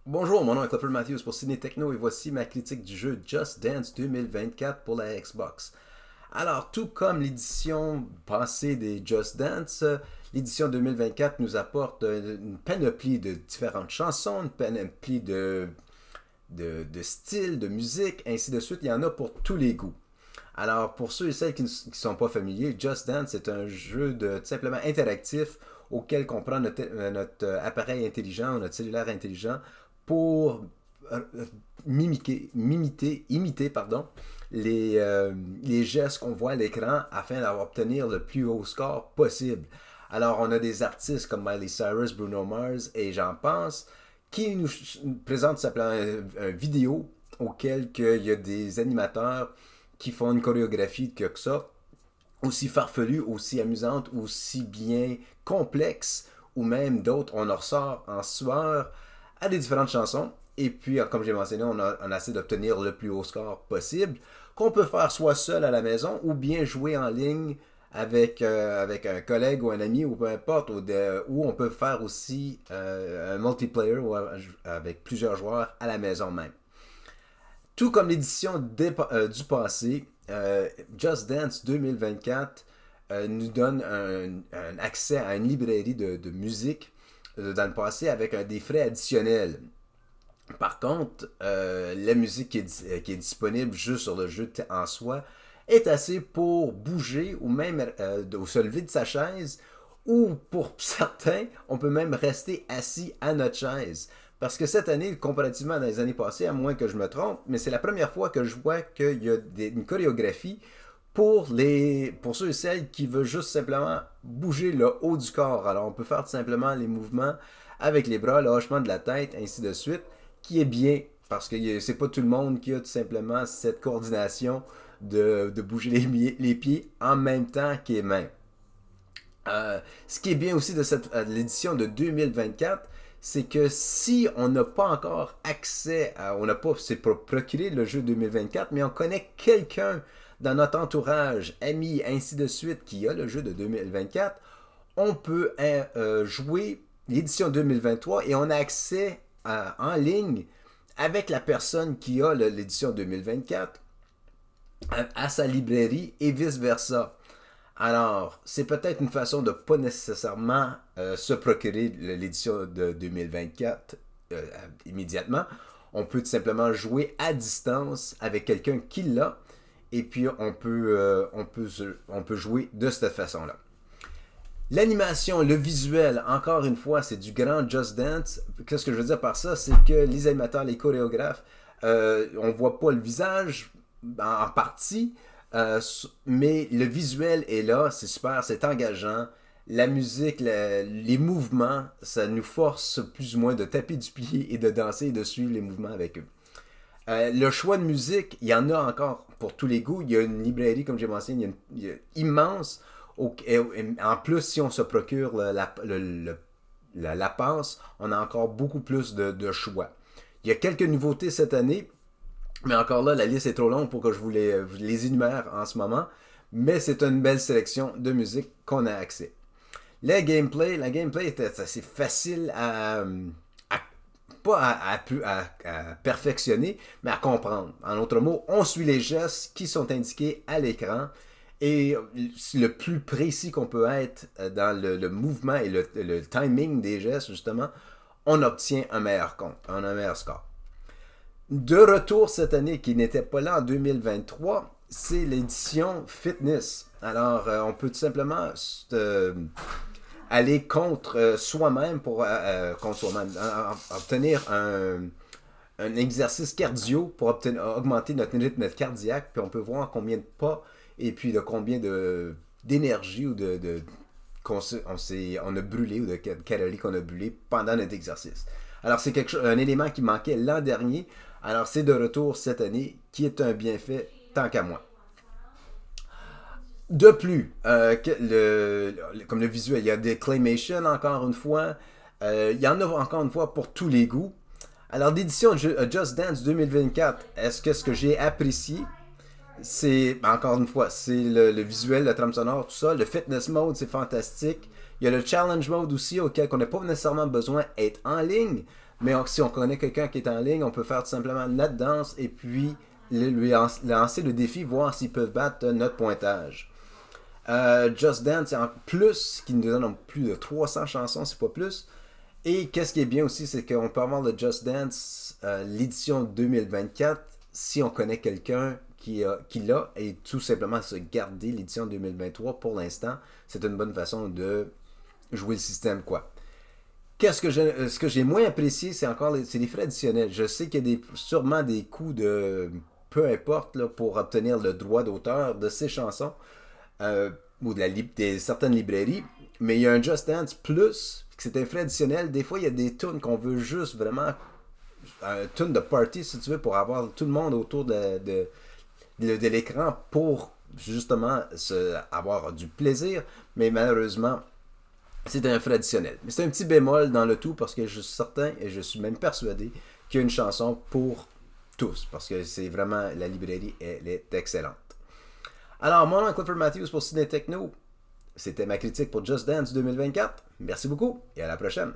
Bonjour, mon nom est Clifford Matthews pour Ciné Techno et voici ma critique du jeu Just Dance 2024 pour la Xbox. Alors, tout comme l'édition passée des Just Dance, l'édition 2024 nous apporte une panoplie de différentes chansons, une panoplie de styles, de musique, ainsi de suite. Il y en a pour tous les goûts. Alors, pour ceux et celles qui ne sont pas familiers, Just Dance est un jeu tout simplement interactif auquel on prend notre appareil intelligent, notre cellulaire intelligent, pour imiter les gestes qu'on voit à l'écran afin d'obtenir le plus haut score possible. Alors, on a des artistes comme Miley Cyrus, Bruno Mars et j'en pense, qui nous présentent simplement un vidéo auquel il y a des animateurs qui font une chorégraphie que ça, aussi farfelue, aussi amusante, aussi bien complexe, ou même d'autres, on en ressort en sueur à des différentes chansons. Et puis, comme j'ai mentionné, on essaie d'obtenir le plus haut score possible, qu'on peut faire soit seul à la maison, ou bien jouer en ligne avec un collègue ou un ami, ou peu importe, ou on peut faire aussi un multiplayer ou avec plusieurs joueurs à la maison même. Tout comme l'édition du passé, Just Dance 2024 nous donne un accès à une librairie de musique dans le passé avec des frais additionnels. Par contre, la musique qui est disponible juste sur le jeu en soi est assez pour bouger ou même se lever de sa chaise, ou pour certains, on peut même rester assis à notre chaise. Parce que cette année, comparativement à les années passées, à moins que je me trompe, mais c'est la première fois que je vois qu'il y a une chorégraphie pour ceux et celles qui veulent juste simplement bouger le haut du corps. Alors on peut faire tout simplement les mouvements avec les bras, le hochement de la tête, ainsi de suite, qui est bien, parce que c'est pas tout le monde qui a tout simplement cette coordination de bouger les pieds en même temps que les mains. Ce qui est bien aussi de l'édition de 2024, c'est que si on n'a pas encore accès on n'a pas, c'est pour procurer le jeu 2024, mais on connaît quelqu'un dans notre entourage, amis, ainsi de suite, qui a le jeu de 2024, on peut jouer l'édition 2023 et on a accès en ligne avec la personne qui a l'édition 2024 à sa librairie et vice-versa. Alors, c'est peut-être une façon de pas nécessairement se procurer l'édition de 2024 immédiatement. On peut tout simplement jouer à distance avec quelqu'un qui l'a, et puis on peut jouer de cette façon-là. L'animation, le visuel, encore une fois, c'est du grand Just Dance. Qu'est-ce que je veux dire par ça? C'est que les animateurs, les chorégraphes, on voit pas le visage en partie, mais le visuel est là, c'est super, c'est engageant. La musique, les mouvements, ça nous force plus ou moins de taper du pied et de danser et de suivre les mouvements avec eux. Le choix de musique, il y en a encore pour tous les goûts. Il y a une librairie, comme j'ai mentionné, il y a immense. En plus, si on se procure la passe, on a encore beaucoup plus de choix. Il y a quelques nouveautés cette année, mais encore là, la liste est trop longue pour que je vous les énumère en ce moment. Mais c'est une belle sélection de musique qu'on a accès. La gameplay est assez facile pas à perfectionner, mais à comprendre. En d'autres mots, on suit les gestes qui sont indiqués à l'écran et le plus précis qu'on peut être dans le mouvement et le timing des gestes, justement, on obtient un meilleur compte, un meilleur score. De retour cette année, qui n'était pas là en 2023, c'est l'édition Fitness. Alors, on peut tout simplement aller contre soi-même contre soi-même, obtenir un exercice cardio pour augmenter notre rythme cardiaque, puis on peut voir combien de pas et puis de combien d'énergie ou on a brûlé ou de calories qu'on a brûlé pendant notre exercice. Alors c'est un élément qui manquait l'an dernier, alors c'est de retour cette année, qui est un bienfait tant qu'à moi. De plus, comme le visuel, il y a des claymation encore une fois. Il y en a encore une fois pour tous les goûts. Alors, l'édition Just Dance 2024, est-ce que ce que j'ai apprécié, c'est, encore une fois, c'est le visuel, la trame sonore, tout ça. Le fitness mode, c'est fantastique. Il y a le challenge mode aussi, auquel on n'a pas nécessairement besoin d'être en ligne, Mais si on connaît quelqu'un qui est en ligne, on peut faire tout simplement notre danse et puis lancer le défi, voir s'ils peuvent battre notre pointage. Just Dance, c'est en plus, qui nous donne plus de 300 chansons, c'est pas plus. Et qu'est-ce qui est bien aussi, c'est qu'on peut avoir le Just Dance, l'édition 2024, si on connaît quelqu'un qui l'a, et tout simplement se garder l'édition 2023 pour l'instant, c'est une bonne façon de jouer le système, quoi. Ce que j'ai moins apprécié, c'est les frais additionnels. Je sais qu'il y a sûrement des coûts de peu importe là, pour obtenir le droit d'auteur de ces chansons ou de certaines librairies, mais il y a un Just Dance Plus, c'est un frais additionnel. Des fois, il y a des tunes qu'on veut juste vraiment un tune de party, si tu veux, pour avoir tout le monde autour de l'écran pour justement avoir du plaisir, mais malheureusement, c'est un frais additionnel. Mais c'est un petit bémol dans le tout parce que je suis certain et je suis même persuadé qu'il y a une chanson pour tous parce que c'est vraiment la librairie, elle est excellente. Alors, mon nom est Clifford Matthews pour Ciné Techno. C'était ma critique pour Just Dance 2024. Merci beaucoup et à la prochaine.